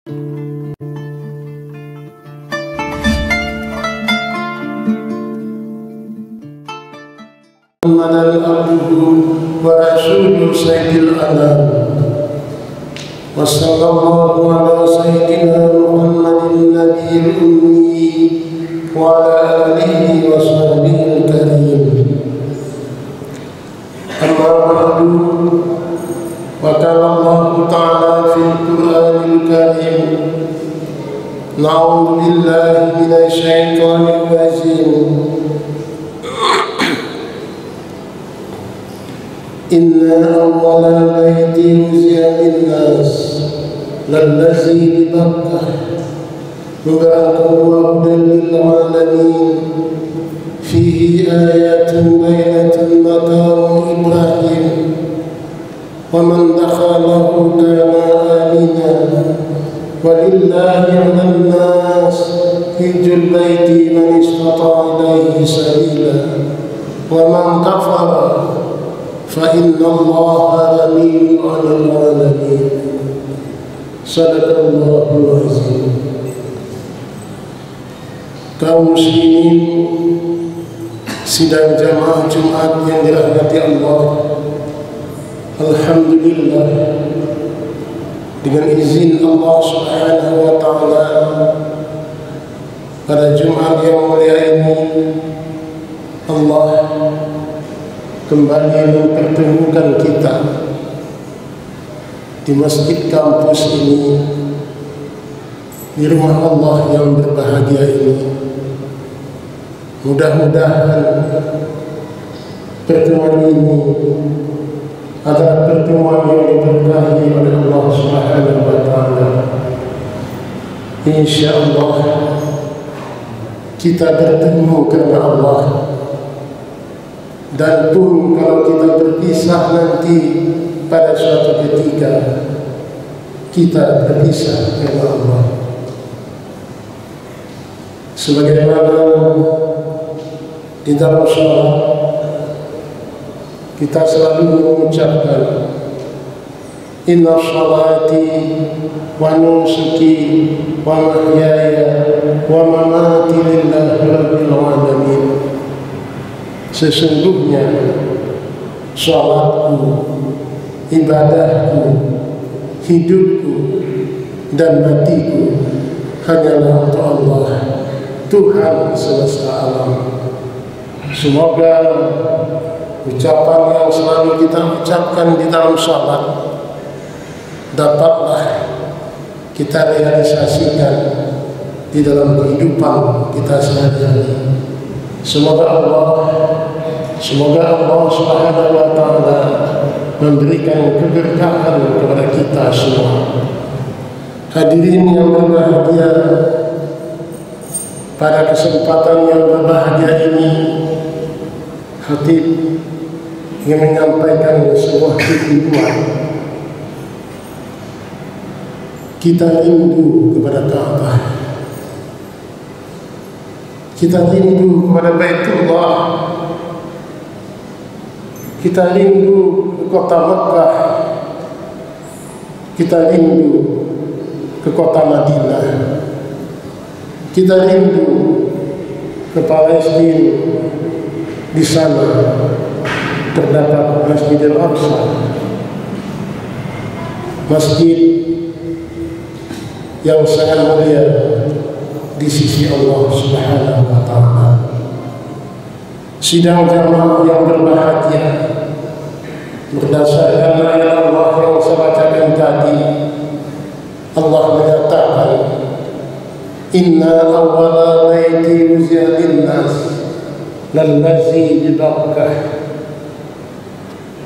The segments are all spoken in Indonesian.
Muhammadan abduhu wa rasuluhu sayyidil anam. Wa sallallahu ala sayyidina Muhammadin nabiyil ummi wa ala alihi wa sahbihi al-karim. Amma ba'du, wa qala Allah ta'ala fil Qur'anil karim. Na'udzu billahi minasy syaithanir rajim. Inna awwala baiti wuzi'a lin-nas lallazi bi Bakkah mubarakan wa hudan lil-'alamin fihi ayatun bayyinatun maqamu Ibrahim wa man dakhalahu kana amina walillahi 'alan nas hijjul baiti man istata'a ilayhi sabila wa man kafara فإن الله غني عن العالمين. صدق الله العظيم. Kaum muslimin sidang jamaah Jumat yang dirahmati Allah, alhamdulillah, dengan izin Allah Subhanahu wa taala, pada Jumat yang mulia ini Allah kembali mempertemukan kita di masjid kampus ini, di rumah Allah yang berbahagia ini. Mudah-mudahan pertemuan ini adalah pertemuan yang diberkahi oleh Allah Subhanahu wa taala. Insyaallah kita bertemu karena Allah. Dan pun kalau kita berpisah nanti pada suatu ketika, kita berpisah dengan Allah. Sebagaimana di dalam salat kita selalu mengucapkan inna salati wa nusuki wa mahyaya wa mamati lillahi rabbil alamin. Sesungguhnya salatku, ibadahku, hidupku dan matiku hanyalah untuk Allah, Tuhan semesta alam. Semoga ucapan yang selalu kita ucapkan di dalam salat dapatlah kita realisasikan di dalam kehidupan kita sehari-hari. Semoga Allah Subhanahu wa taala memberikan keberkahan kepada kita semua. Hadirin yang berbahagia, pada kesempatan yang berbahagia ini khatib ingin menyampaikan sebuah tujuan. Kita rindu kepada Ka'bah. Kita rindu kepada Baitullah. Kita rindu ke kota Mekah. Kita rindu ke kota Madinah. Kita rindu ke Palestina. Di sana terdapat Masjidil Aqsa, masjid yang sangat mulia di sisi Allah Subhanahu wa taala. Sidang jamaah yang berbahagia, berdasarkan ayat Allah yang saya bacakan tadi, Allah menyatakan inna awwala baiti wuzi'a lin-nas lallazi bi Bakkah.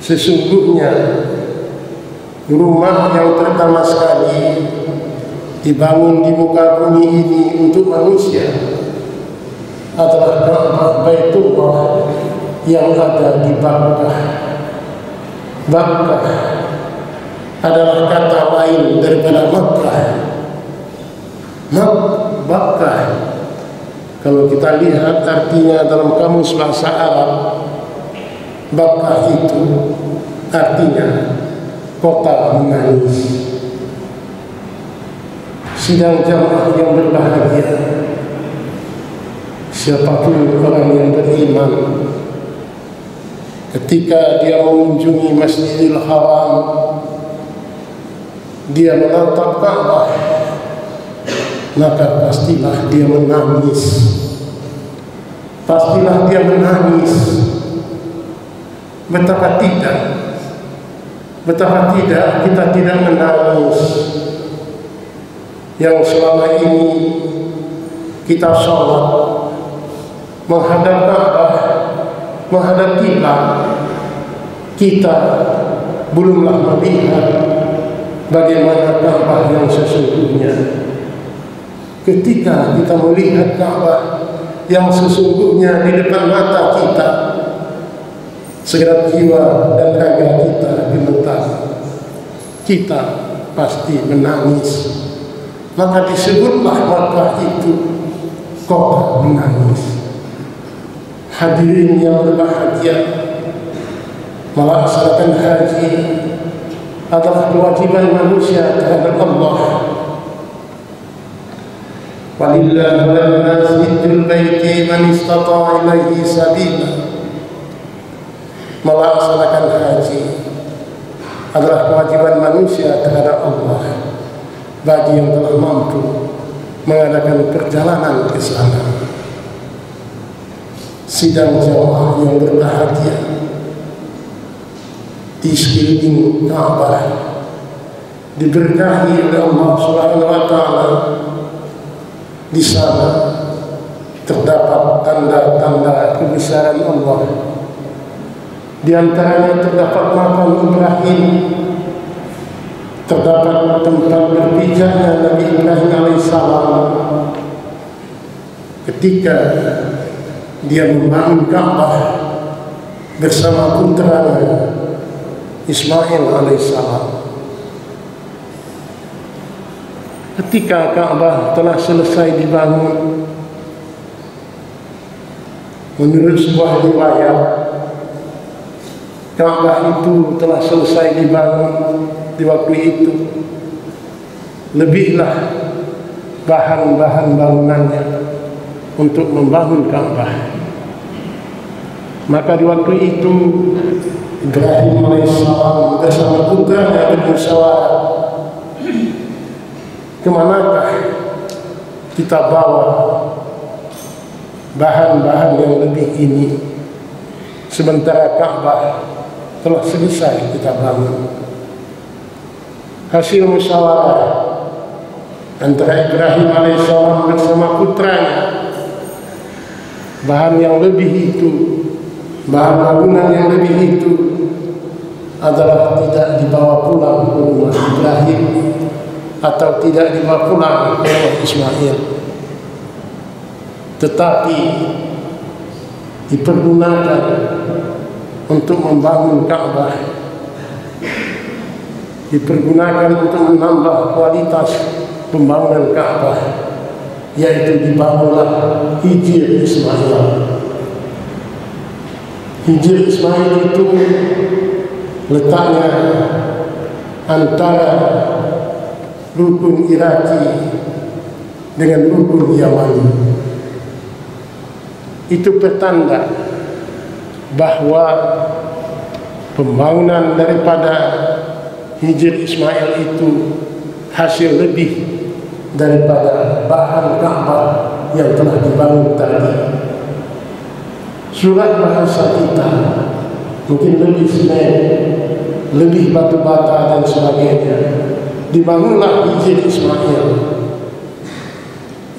Sesungguhnya rumah yang pertama sekali dibangun di muka bumi ini untuk manusia adalah Ka'bah Baitullah yang ada di Bakkah. Bakkah adalah kata lain daripada Makkah. Bakkah, kalau kita lihat artinya dalam kamus bahasa Arab, Bakkah itu artinya kota menangis. Sidang jamaah yang berbahagia, siapapun orang yang beriman, ketika dia mengunjungi Masjidil Haram, dia menatap Ka'bah, maka pastilah dia menangis. Pastilah dia menangis. Betapa tidak kita tidak menangis yang selama ini kita sholat menghadap Ka'bah, menghadap kiblat, kita belumlah melihat bagaimana Ka'bah yang sesungguhnya. Ketika kita melihat Ka'bah yang sesungguhnya di depan mata kita, segenap jiwa dan raga kita gemetar, kita pasti menangis. Maka disebutlah Makkah itu kota menangis. Hadirin yang berbahagia, melaksanakan haji adalah kewajiban manusia terhadap Allah. Walillahi 'alan nasi hajjul baiti man istata'a ilaihi sabila. Melaksanakan haji adalah kewajiban manusia terhadap Allah bagi yang telah mampu mengadakan perjalanan ke sana. Sidang jamaah yang berbahagia, di sekeliling Ka'bah diberkahi oleh Allah Subhanahu wa Ta'ala. Di sana terdapat tanda-tanda kebesaran Allah. Di antaranya terdapat makam Ibrahim, terdapat tempat berpijaknya Nabi Ibrahim alaihissalam ketika dia membangun Ka'bah bersama putranya Ismail alaihissalam. Ketika Ka'bah telah selesai dibangun, menurut sebuah riwayat, Ka'bah itu telah selesai dibangun di waktu itu. Lebihlah bahan-bahan bangunannya untuk membangun Ka'bah. Maka di waktu itu Ibrahim alaihissalam bersama putranya bermusyawarah, kemanakah kita bawa bahan-bahan yang lebih ini, sementara Ka'bah telah selesai kita bangun. Hasil musyawarah antara Ibrahim alaihissalam bersama putranya, bahan yang lebih itu, bahan bangunan yang lebih itu adalah tidak dibawa pulang ke rumah Ibrahim atau tidak dibawa pulang ke rumah Ismail, tetapi dipergunakan untuk membangun Ka'bah, dipergunakan untuk menambah kualitas pembangunan Ka'bah, yaitu dibangunlah Hijr Ismail. Hijr Ismail itu letaknya antara rukun Iraki dengan rukun Yamani. Itu pertanda bahwa pembangunan daripada Hijr Ismail itu hasil lebih daripada bahan Ka'bah yang telah dibangun tadi. Surat bahasa kita mungkin lebih semen, lebih batu bata dan sebagainya. Dibangunlah Hijr Ismail.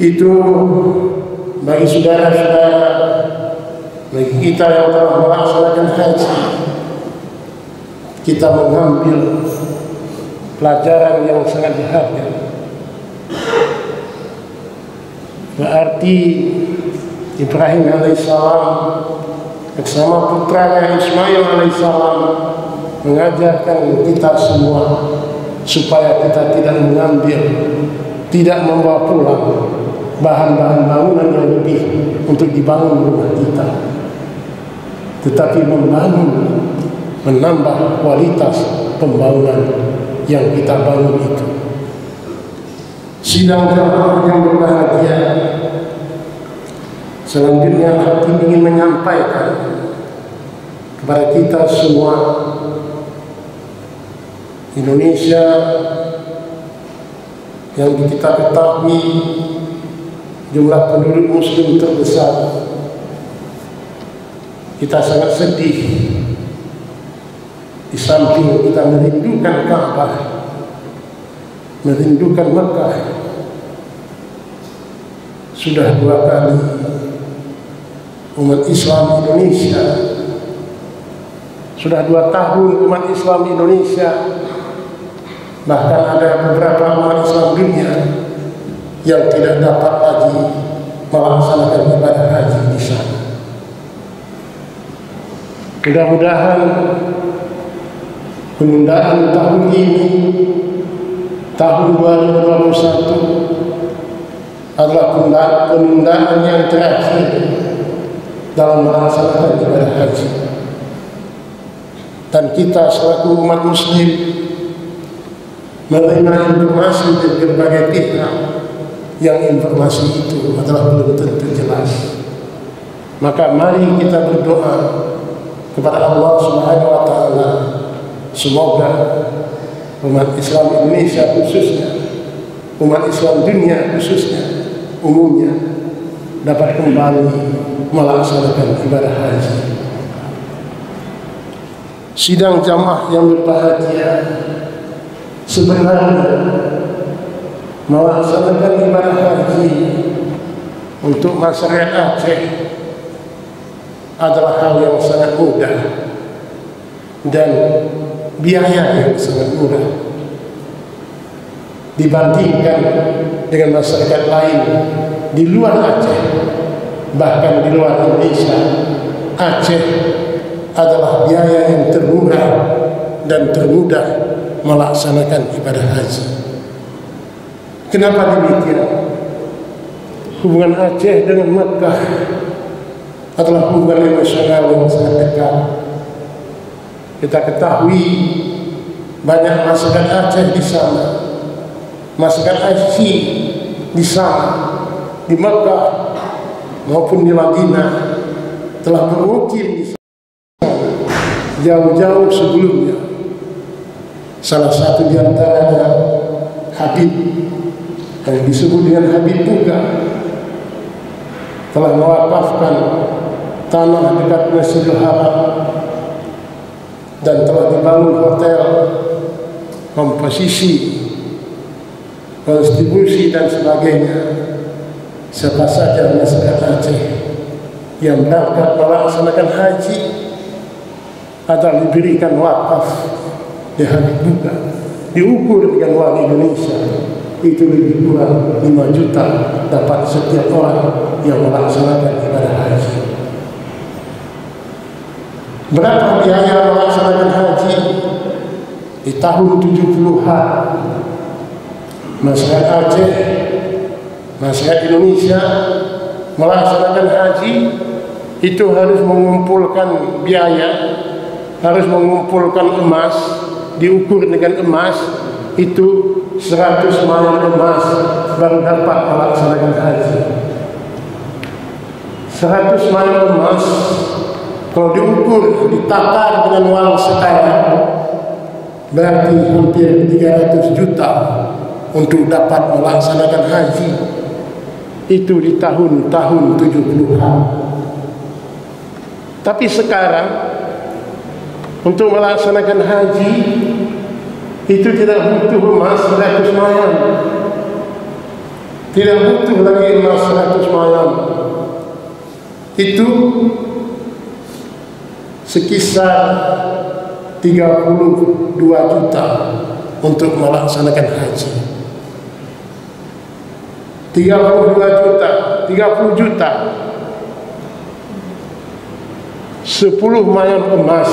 Itu bagi saudara-saudara, bagi kita yang telah melaksanakan haji, kita mengambil pelajaran yang sangat berharga. Berarti Ibrahim alaihissalam bersama putranya Ismail alaihissalam mengajarkan kita semua supaya kita tidak mengambil, tidak membawa pulang bahan-bahan bangunan yang lebih untuk dibangun rumah kita, tetapi membangun, menambah kualitas pembangunan yang kita bangun itu. Sidang jamaah yang berbahagia, selanjutnya hati ingin menyampaikan kepada kita semua, Indonesia yang kita ketahui jumlah penduduk muslim terbesar, kita sangat sedih. Di samping kita merindukan Ka'bah, merindukan Mekah, sudah 2 kali umat Islam Indonesia, sudah 2 tahun umat Islam Indonesia, bahkan ada beberapa umat Islam dunia yang tidak dapat lagi melaksanakan ibadah haji di sana. Mudah-mudahan penundaan tahun ini, tahun 2021 adalah penundaan yang terakhir dalam melaksanakan ibadah haji. Dan kita selaku umat muslim menerima informasi dari berbagai pihak yang informasi itu adalah belum tentu jelas. Maka mari kita berdoa kepada Allah Subhanahu wa taala, semoga umat Islam Indonesia khususnya, umat Islam dunia khususnya, umumnya dapat kembali melaksanakan ibadah haji. Sidang jamaah yang berbahagia, sebenarnya melaksanakan ibadah haji untuk masyarakat Aceh adalah hal yang sangat mudah dan biaya yang sangat murah dibandingkan dengan masyarakat lain di luar Aceh, bahkan di luar Indonesia. Aceh adalah biaya yang termurah dan termudah melaksanakan ibadah haji. Kenapa demikian? Hubungan Aceh dengan Mekah adalah hubungan emosional yang sangat dekat. Kita ketahui banyak masyarakat Aceh di sana, masyarakat Aceh di sana, di Mekah maupun di Madinah telah bermukim di sana jauh-jauh sebelumnya. Salah satu di antaranya Habib, yang disebut dengan Habib Buka, telah mewakafkan tanah dekat Masjidil Haram dan telah dibangun hotel, komposisi, konstribusi dan sebagainya. Siapa saja masyarakat Aceh yang berangkat melaksanakan haji akan diberikan wakaf di Habib Buka, diukur dengan uang Indonesia, itu lebih kurang 5 juta dapat setiap orang yang melaksanakan ibadah haji. Berapa biaya melaksanakan haji? Di tahun 70-an masyarakat Aceh, masyarakat Indonesia melaksanakan haji itu harus mengumpulkan biaya, harus mengumpulkan emas, diukur dengan emas, itu 100 mayan emas baru dapat melaksanakan haji. 100 mayan emas kalau diukur, ditakar dengan uang sekarang, berarti hampir 300 juta untuk dapat melaksanakan haji. Itu di tahun-tahun 70-an. Tapi sekarang untuk melaksanakan haji itu tidak butuh emas 100 mayan, tidak butuh lagi emas 100 mayan. Itu sekisar 32 juta untuk melaksanakan haji. 32 juta, 30 juta, 10 mayan emas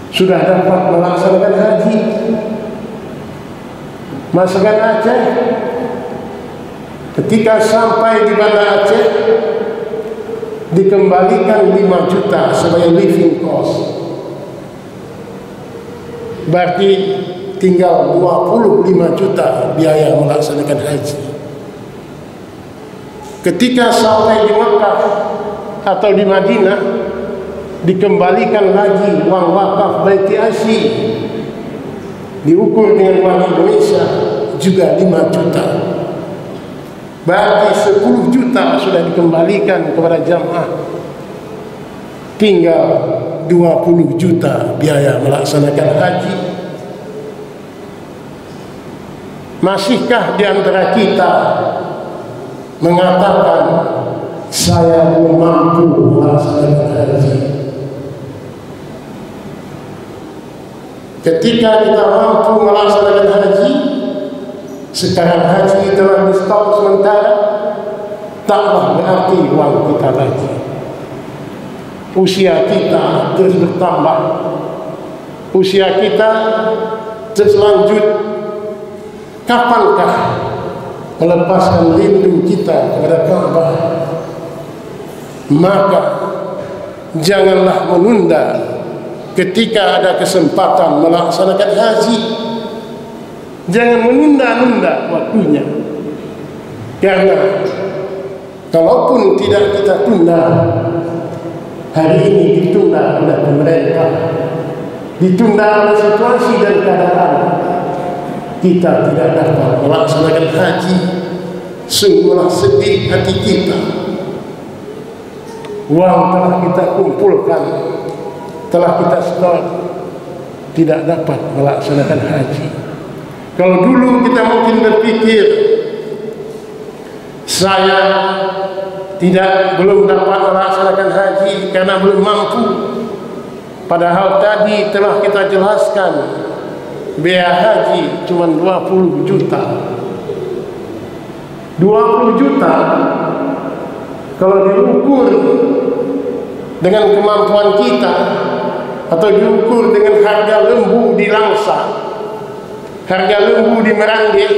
sudah dapat melaksanakan haji. Masyarakat Aceh ketika sampai di Banda Aceh dikembalikan 5 juta sebagai living cost. Berarti tinggal 25 juta biaya melaksanakan haji. Ketika sampai di Mekah atau di Madinah, dikembalikan lagi uang wakaf Baiti Asy, diukur dengan uang Indonesia juga 5 juta. Berarti 10 juta sudah dikembalikan kepada jamaah, tinggal 20 juta biaya melaksanakan haji. Masihkah di antara kita mengatakan saya belum mampu melaksanakan haji? Ketika kita mampu melaksanakan haji, sekarang haji telah di stop sementara, taklah berarti uang kita lagi. Usia kita terus bertambah, usia kita terus lanjut. Kapankah melepaskan rindu kita kepada Ka'bah? Maka janganlah menunda ketika ada kesempatan melaksanakan haji. Jangan menunda-nunda waktunya, karena kalaupun tidak kita tunda, hari ini ditunda oleh pemerintah, ditunda oleh situasi dan keadaan, kita tidak dapat melaksanakan haji. Sungguhlah sedih hati kita. Uang telah kita kumpulkan, telah kita store, tidak dapat melaksanakan haji. Kalau dulu kita mungkin berpikir, saya belum dapat melaksanakan haji karena belum mampu. Padahal tadi telah kita jelaskan, biaya haji cuma 20 juta. 20 juta kalau diukur dengan kemampuan kita, atau diukur dengan harga lembu di Langsa, harga lembu di Merangge,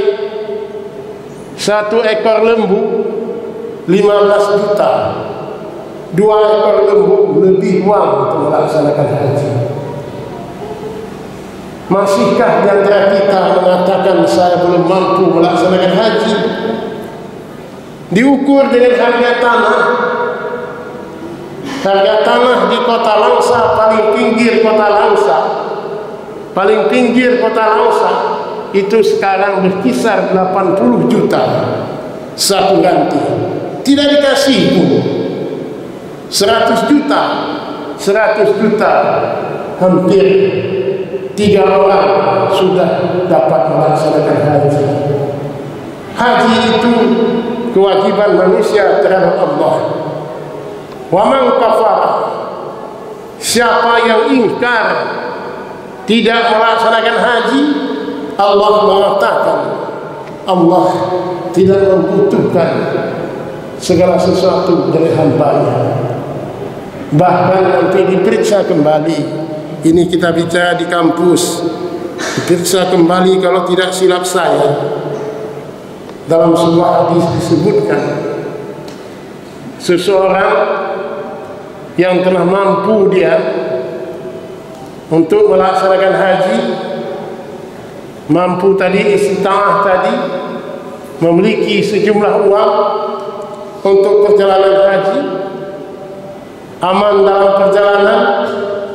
1 ekor lembu 15 juta. 2 ekor lembu lebih uang untuk melaksanakan haji. Masihkah di antara kita mengatakan saya belum mampu melaksanakan haji? Diukur dengan harga tanah. Harga tanah di kota Langsa, paling pinggir kota Langsa, paling pinggir kota Langsa itu sekarang berkisar 80 juta satu ganti. Tidak dikasih pun 100 juta, 100 juta, hampir 3 orang sudah dapat melaksanakan haji. Haji itu kewajiban manusia terhadap Allah. Wa man kafara, siapa yang ingkar tidak melaksanakan haji, Allah mengatakan Allah tidak membutuhkan segala sesuatu dari hamba-Nya. Bahkan nanti diperiksa kembali. Ini kita bicara di kampus, diperiksa kembali kalau tidak silap saya. Dalam sebuah hadis disebutkan, seseorang yang telah mampu dia untuk melaksanakan haji, mampu tadi, istita'ah tadi, memiliki sejumlah uang untuk perjalanan haji, aman dalam perjalanan,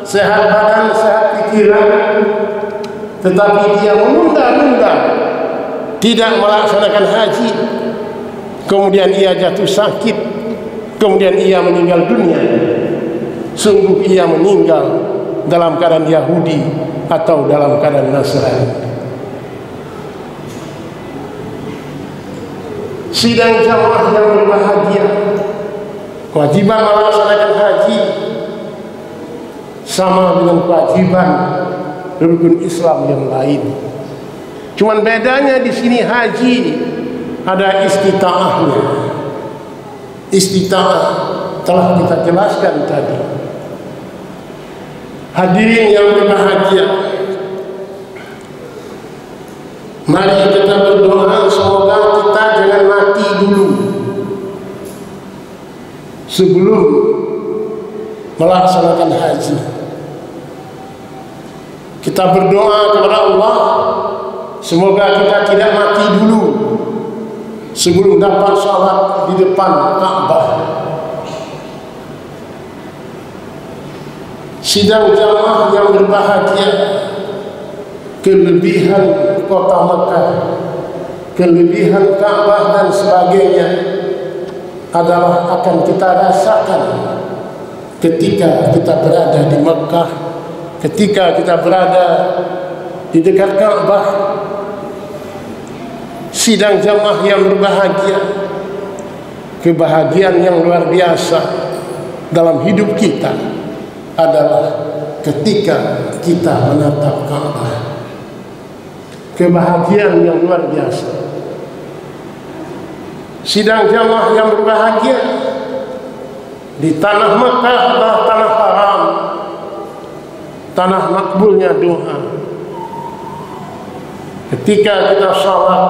sehat badan, sehat pikiran, tetapi dia menunda-nunda tidak melaksanakan haji, kemudian ia jatuh sakit, kemudian ia meninggal dunia. Sungguh ia meninggal dalam keadaan Yahudi atau dalam keadaan Nasrani. Sidang jamaah yang berbahagia, kewajiban melaksanakan haji sama dengan kewajiban rukun Islam yang lain. Cuman bedanya di sini haji ada istita'ahnya. Istita'ah telah kita jelaskan tadi. Hadirin yang berbahagia, mari kita berdoa semoga kita jangan mati dulu sebelum melaksanakan haji. Kita berdoa kepada Allah, semoga kita tidak mati dulu sebelum dapat salat di depan Ka'bah. Sidang jamaah yang berbahagia, kelebihan kota Mekah, kelebihan Ka'bah dan sebagainya adalah akan kita rasakan ketika kita berada di Mekah, ketika kita berada di dekat Ka'bah. Sidang jamaah yang berbahagia, kebahagiaan yang luar biasa dalam hidup kita adalah ketika kita menatap Ka'bah. Kebahagiaan yang luar biasa. Sidang jamaah yang berbahagia di tanah Mekah adalah tanah haram, tanah makbulnya doa. Ketika kita salat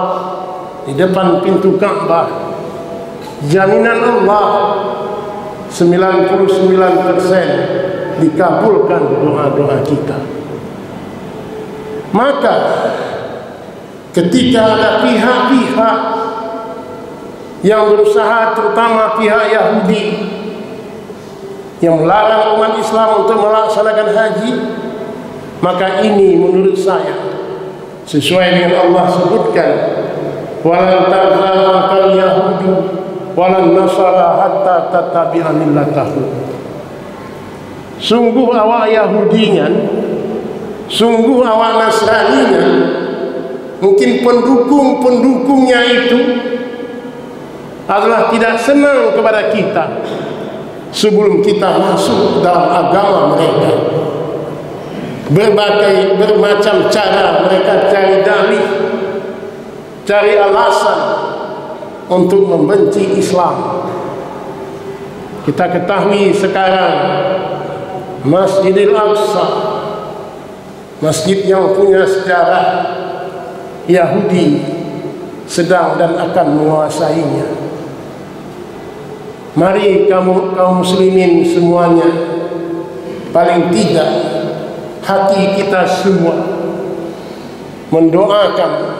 di depan pintu Ka'bah, jaminan Allah 99% dikabulkan doa-doa kita. Maka ketika ada pihak-pihak yang berusaha, terutama pihak Yahudi, yang melarang umat Islam untuk melaksanakan haji, maka ini menurut saya sesuai dengan Allah sebutkan, walan tarza ankal yahudu walan nasara hatta tattabi'a millatahu. Sungguh awak Yahudinya, sungguh awak Nasraninya, mungkin pendukung-pendukungnya itu adalah tidak senang kepada kita sebelum kita masuk dalam agama mereka. Bermacam cara mereka cari dalih, cari alasan untuk membenci Islam. Kita ketahui sekarang Masjidil Aqsa, masjid yang punya sejarah, Yahudi sedang dan akan menguasainya. Mari kaum muslimin semuanya, paling tidak hati kita semua mendoakan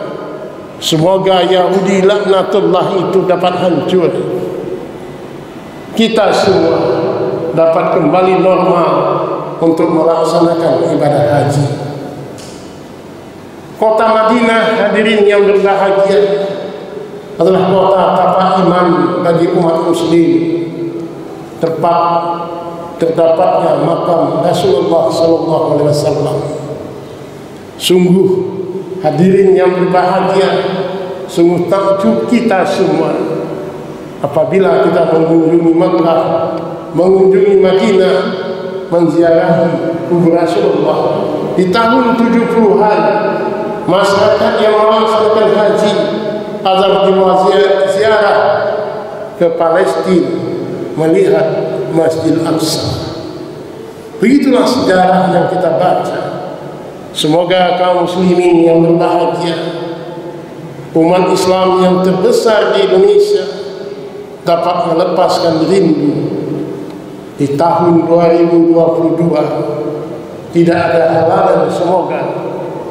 semoga Yahudi laknatullah itu dapat hancur, kita semua dapat kembali normal untuk melaksanakan ibadah haji. Kota Madinah, hadirin yang berbahagia, adalah kota tapak iman bagi umat muslim. Tempat terdapatnya makam Rasulullah SAW. Sungguh hadirin yang berbahagia, sungguh takjub kita semua apabila kita mengunjungi Makkah, mengunjungi Madinah, menziarahi kubur Rasulullah. Di tahun 70-an, masyarakat yang melaksanakan haji agar ziarah ke Palestina melihat Masjid Aqsa. Begitulah sejarah yang kita baca. Semoga kaum muslimin yang berbahagia, umat Islam yang terbesar di Indonesia, dapat melepaskan rindu di tahun 2022. Tidak ada halangan, semoga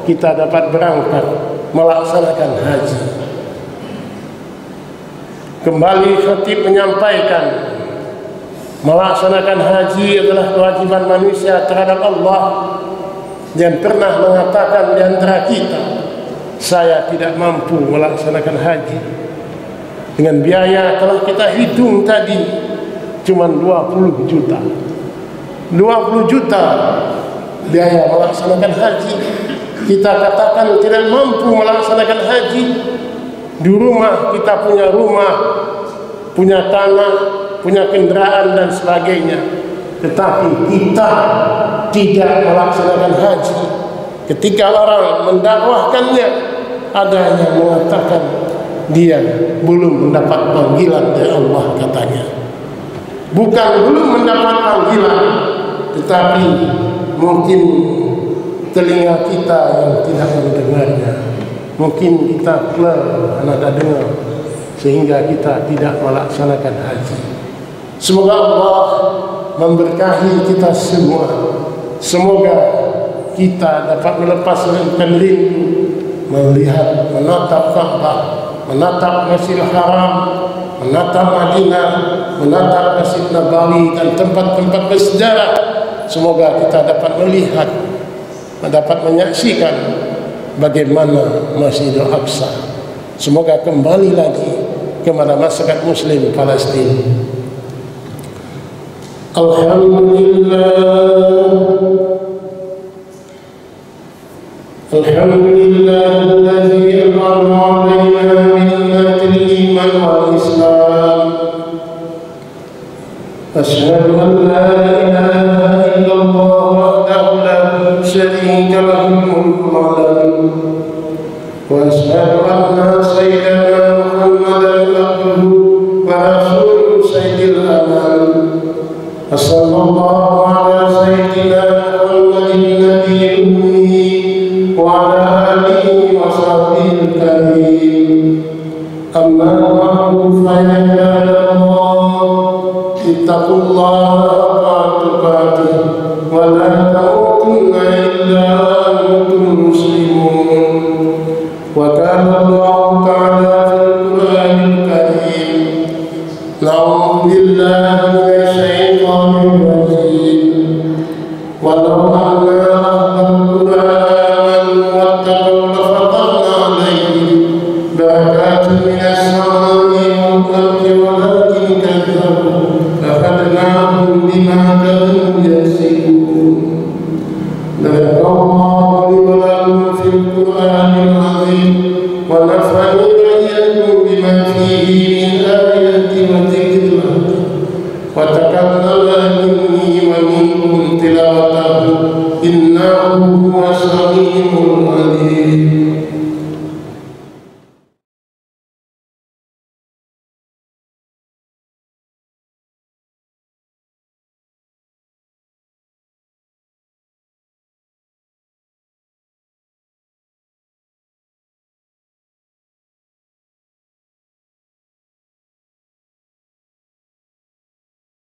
kita dapat berangkat melaksanakan haji. Kembali khatib menyampaikan, melaksanakan haji adalah kewajiban manusia terhadap Allah. Dan pernah mengatakan di antara kita, saya tidak mampu melaksanakan haji. Dengan biaya telah kita hitung tadi, cuma 20 juta. 20 juta biaya melaksanakan haji. Kita katakan tidak mampu melaksanakan haji. Di rumah kita punya rumah, punya tanah, punya kendaraan dan sebagainya, tetapi kita tidak melaksanakan haji. Ketika orang mendakwahkannya, ada yang mengatakan dia belum mendapat panggilan dari Allah, katanya. Bukan belum mendapat panggilan, tetapi mungkin telinga kita yang tidak mendengarnya, mungkin kita nada dengar, sehingga kita tidak melaksanakan haji. Semoga Allah memberkahi kita semua. Semoga kita dapat melepaskan rindu melihat, menatap Ka'bah, menatap Masjidil Haram, menatap Madinah, menatap Masjid Nabawi dan tempat-tempat bersejarah. Semoga kita dapat melihat, dapat menyaksikan bagaimana Masjidil Aqsa. Semoga kembali lagi kepada masyarakat Muslim Palestin. Alhamdulillahilladzi an'ama 'alaina min ni'matil iman wal islam. Asyhadu an la ilaha illallah wahdahu la syarika lahu al-mulku wa lahu wa asyhadu anna sayyidana Muhammadan abduhu wa rasuluhu sayyidil anam. Sallallahu ala sayyidina Muhammadin nabiyil ummi wa ala alihi wa sahbihi al-karim. Amma ba'du fa ya ibadallah, ittaqullaha haqqa tuqatih wa la tamutunna illa wa antum muslimun. Wa kana Allahu ta'ala fil Qur'anil karim. Na'udzu billahi minasy syaithanir rajim. Walau anna ahlal Qur'an wattaqaw lafatahna 'alaihim barakatin minas